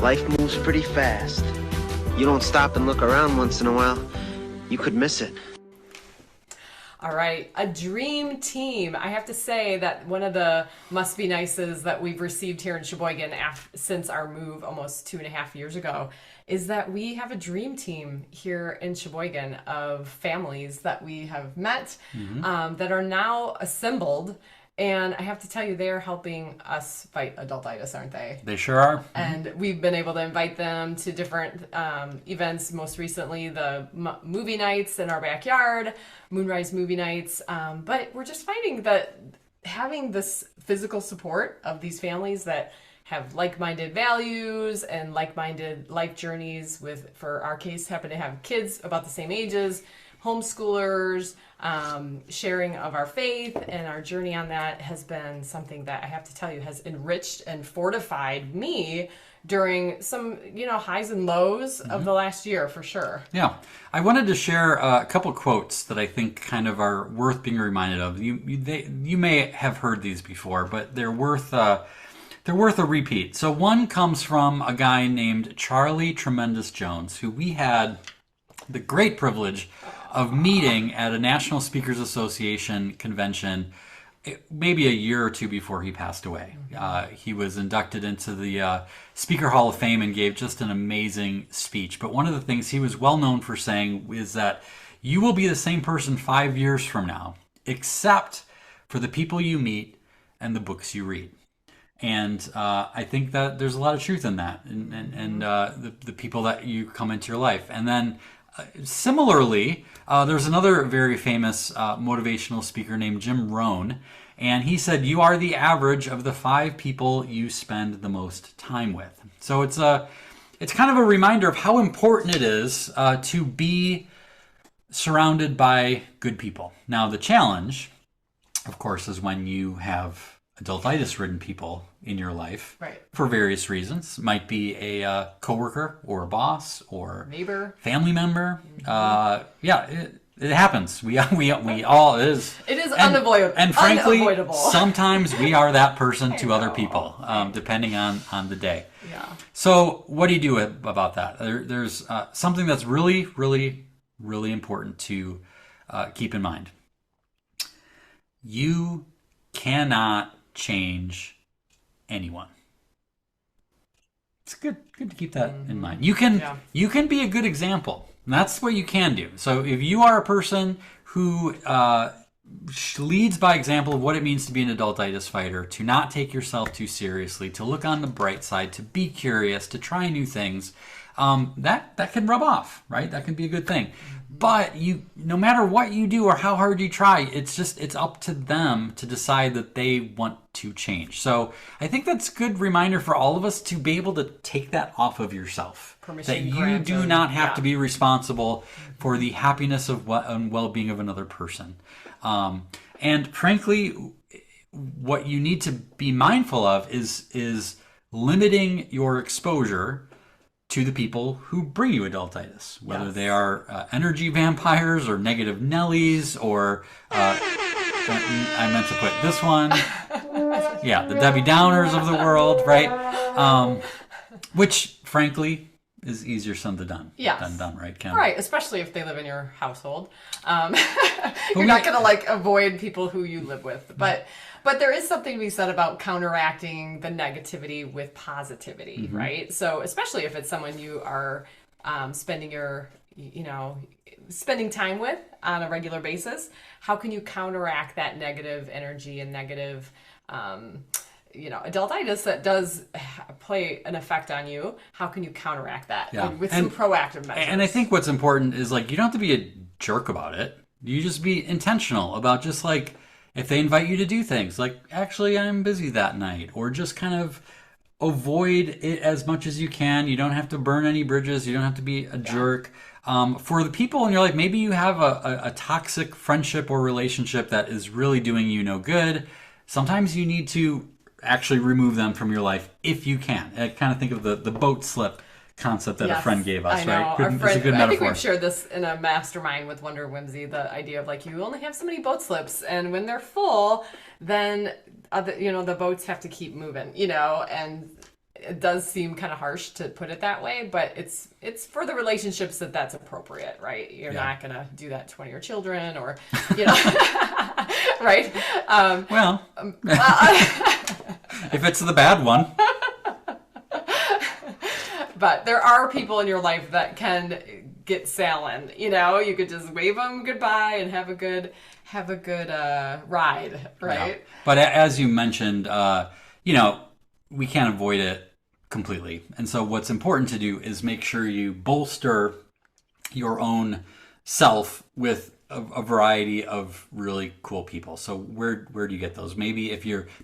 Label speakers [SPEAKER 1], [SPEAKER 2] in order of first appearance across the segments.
[SPEAKER 1] Life moves pretty fast. You don't stop and look around once in a while, you could miss it.
[SPEAKER 2] All right, a dream team. I have to say that one of the must be nices that we've received here in Sheboygan since our move almost 2.5 years ago is that we have a dream team here in Sheboygan of families that we have met that are now assembled. And I have to tell you, they are helping us fight adultitis, aren't they?
[SPEAKER 3] They sure are.
[SPEAKER 2] And we've been able to invite them to different events, most recently the movie nights in our backyard, Moonrise movie nights. But we're just finding that having this physical support of these families that have like-minded values and like-minded life journeys for our case, happen to have kids about the same ages, homeschoolers, sharing of our faith and our journey on that has been something that I have to tell you has enriched and fortified me during some, highs and lows of the last year for sure.
[SPEAKER 3] Yeah. I wanted to share a couple quotes that I think kind of are worth being reminded of. You may have heard these before, but they're worth a repeat. So one comes from a guy named Charlie Tremendous Jones, who we had the great privilege of meeting at a National Speakers Association convention maybe a year or two before he passed away. He was inducted into the Speaker Hall of Fame and gave just an amazing speech. But one of the things he was well known for saying is that you will be the same person 5 years from now, except for the people you meet and the books you read. And I think that there's a lot of truth in that, and the people that you come into your life. And then similarly, there's another very famous motivational speaker named Jim Rohn, and he said, you are the average of the 5 people you spend the most time with. So it's kind of a reminder of how important it is to be surrounded by good people. Now, the challenge, of course, is when you have adultitis-ridden people in your life,
[SPEAKER 2] right, for
[SPEAKER 3] various reasons. Might be a coworker or a boss or
[SPEAKER 2] neighbor,
[SPEAKER 3] family member. It happens. We all it is
[SPEAKER 2] unavoidable.
[SPEAKER 3] And frankly,
[SPEAKER 2] unavoidable.
[SPEAKER 3] Sometimes we are that person to other people, depending on the day.
[SPEAKER 2] Yeah.
[SPEAKER 3] So what do you do about that? There's something that's really, really, really important to keep in mind. You cannot change anyone. It's good to keep that in mind. You can be a good example. And that's what you can do. So if you are a person who leads by example of what it means to be an adultitis fighter, to not take yourself too seriously, to look on the bright side, to be curious, to try new things, that can rub off, right? That can be a good thing. But no matter what you do or how hard you try, it's up to them to decide that they want to change. So I think that's a good reminder for all of us to be able to take that off of yourself.
[SPEAKER 2] Permission
[SPEAKER 3] that you
[SPEAKER 2] granted.
[SPEAKER 3] do not have to be responsible for the happiness and well-being of another person. And frankly, what you need to be mindful of is limiting your exposure to the people who bring you adultitis, whether they are energy vampires or negative Nellies or, I meant to put this one, the Debbie Downers of the world, right? Which, frankly, is easier said than done, right, Kim?
[SPEAKER 2] Right, especially if they live in your household. You're not going to avoid people who you live with, but there is something to be said about counteracting the negativity with positivity, right? So especially if it's someone you are spending time with on a regular basis, how can you counteract that negative energy and negative adultitis that does play an effect on you? How can you counteract that with some proactive measures?
[SPEAKER 3] And I think what's important is you don't have to be a jerk about it. You just be intentional about just if they invite you to do things actually I'm busy that night, or just kind of avoid it as much as you can. You don't have to burn any bridges. You don't have to be a jerk. For the people in your life, maybe you have a toxic friendship or relationship that is really doing you no good. Sometimes you need to actually remove them from your life if you can. I kind of think of the boat slip concept that a friend gave us,
[SPEAKER 2] I know.
[SPEAKER 3] right?
[SPEAKER 2] Our friend,
[SPEAKER 3] it's a good
[SPEAKER 2] I
[SPEAKER 3] metaphor.
[SPEAKER 2] think we've shared this in a mastermind with Wonder Whimsy, the idea of you only have so many boat slips, and when they're full, then the boats have to keep moving, and it does seem kind of harsh to put it that way, but it's for the relationships that's appropriate, right? You're not going to do that to one of your children or, right?
[SPEAKER 3] Well, if it's the bad one.
[SPEAKER 2] But there are people in your life that can get Salin. You could just wave them goodbye and have a good ride, right?
[SPEAKER 3] Yeah. But as you mentioned, we can't avoid it completely. And so what's important to do is make sure you bolster your own self with a variety of really cool people. So where do you get those? Maybe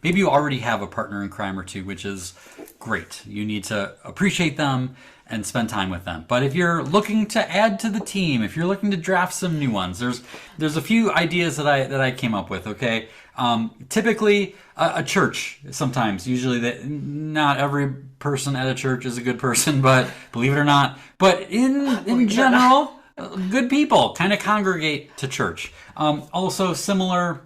[SPEAKER 3] you already have a partner in crime or two, which is great. You need to appreciate them and spend time with them. But if you're looking to add to the team, if you're looking to draft some new ones, there's a few ideas that I came up with. Okay, typically a church. Sometimes, usually, that not every person at a church is a good person, but believe it or not. But in general, good people kind of congregate to church. Also, similar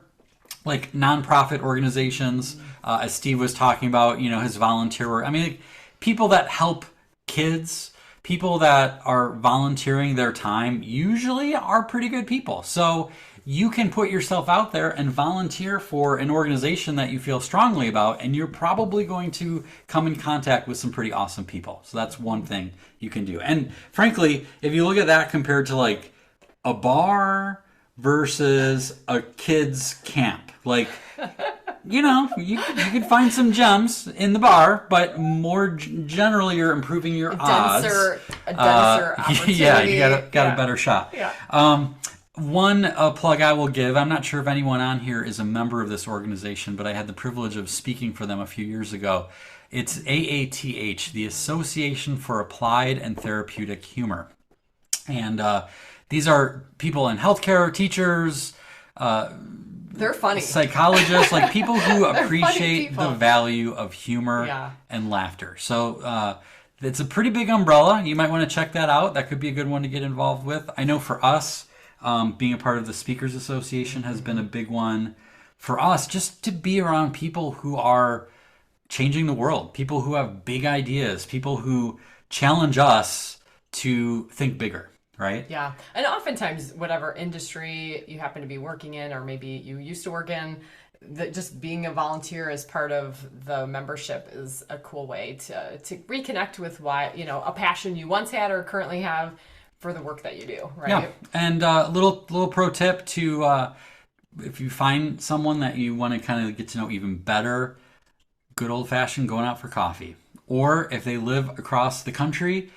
[SPEAKER 3] like nonprofit organizations, as Steve was talking about, his volunteer work. I mean, people that help kids, people that are volunteering their time usually are pretty good people. So you can put yourself out there and volunteer for an organization that you feel strongly about, and you're probably going to come in contact with some pretty awesome people. So that's one thing you can do. And frankly, if you look at that compared to like a bar versus a kids camp, like you can find some gems in the bar, but more generally, you're improving your odds.
[SPEAKER 2] A denser opportunity.
[SPEAKER 3] Yeah, you got a better shot.
[SPEAKER 2] Yeah.
[SPEAKER 3] One plug I will give, I'm not sure if anyone on here is a member of this organization, but I had the privilege of speaking for them a few years ago. It's AATH, the Association for Applied and Therapeutic Humor. And these are people in healthcare, teachers,
[SPEAKER 2] they're funny.
[SPEAKER 3] Psychologists, like people who appreciate the value of humor and laughter. So it's a pretty big umbrella. You might want to check that out. That could be a good one to get involved with. I know for us, being a part of the Speakers Association has been a big one for us, just to be around people who are changing the world, people who have big ideas, people who challenge us to think bigger. Right?
[SPEAKER 2] Yeah. And oftentimes, whatever industry you happen to be working in, or maybe you used to work in, just being a volunteer as part of the membership is a cool way to reconnect with a passion you once had or currently have for the work that you do. Right.
[SPEAKER 3] Yeah. And a little pro tip to, if you find someone that you want to kind of get to know even better, good old fashioned going out for coffee. Or if they live across the country,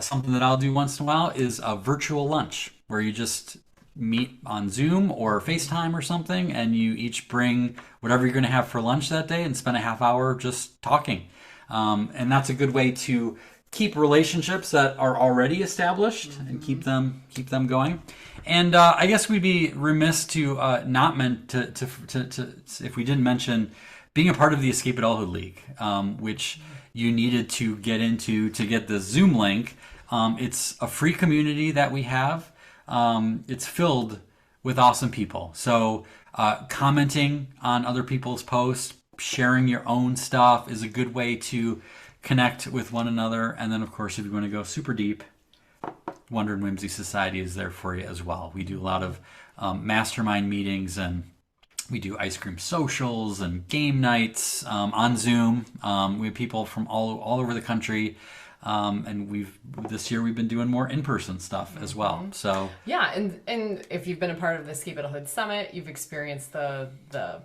[SPEAKER 3] something that I'll do once in a while is a virtual lunch where you just meet on Zoom or FaceTime or something, and you each bring whatever you're going to have for lunch that day and spend a half hour just talking. And that's a good way to keep relationships that are already established and keep them going. And I guess we'd be remiss to not to if we didn't mention being a part of the Escape Adulthood League, which you needed to get into to get the Zoom link. It's a free community that we have. It's filled with awesome people. So commenting on other people's posts, sharing your own stuff is a good way to connect with one another. And then, of course, if you want to go super deep, Wonder and Whimsy Society is there for you as well. We do a lot of mastermind meetings, and we do ice cream socials and game nights on Zoom. We have people from all over the country, and this year we've been doing more in-person stuff as well. So
[SPEAKER 2] yeah, and if you've been a part of the Escape Adulthood Summit, you've experienced the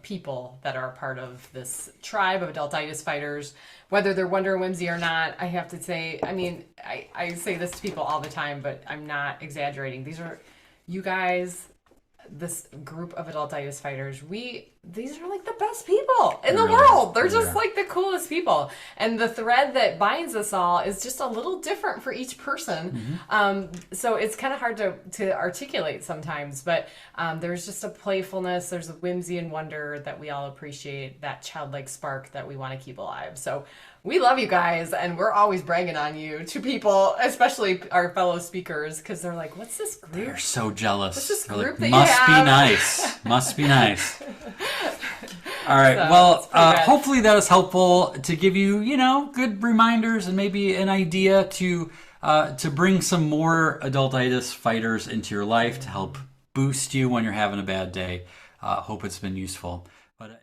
[SPEAKER 2] people that are part of this tribe of adultitis fighters, whether they're Wonder and Whimsy or not. I have to say, I mean, I say this to people all the time, but I'm not exaggerating. These are you guys. This group of adultitis fighters, these are like the best people in the world. They're just like the coolest people. And the thread that binds us all is just a little different for each person. So it's kind of hard to articulate sometimes, but there's just a playfulness, there's a whimsy and wonder that we all appreciate, that childlike spark that we want to keep alive. So we love you guys, and we're always bragging on you to people, especially our fellow speakers, because they're like, what's this group?
[SPEAKER 3] They're so jealous.
[SPEAKER 2] What's this
[SPEAKER 3] They're
[SPEAKER 2] group
[SPEAKER 3] like,
[SPEAKER 2] that you have?
[SPEAKER 3] Must be nice. Must be nice. All right.
[SPEAKER 2] So,
[SPEAKER 3] Well,
[SPEAKER 2] it's pretty bad.
[SPEAKER 3] hopefully that is helpful to give you, good reminders and maybe an idea to bring some more adultitis fighters into your life to help boost you when you're having a bad day. Hope it's been useful. But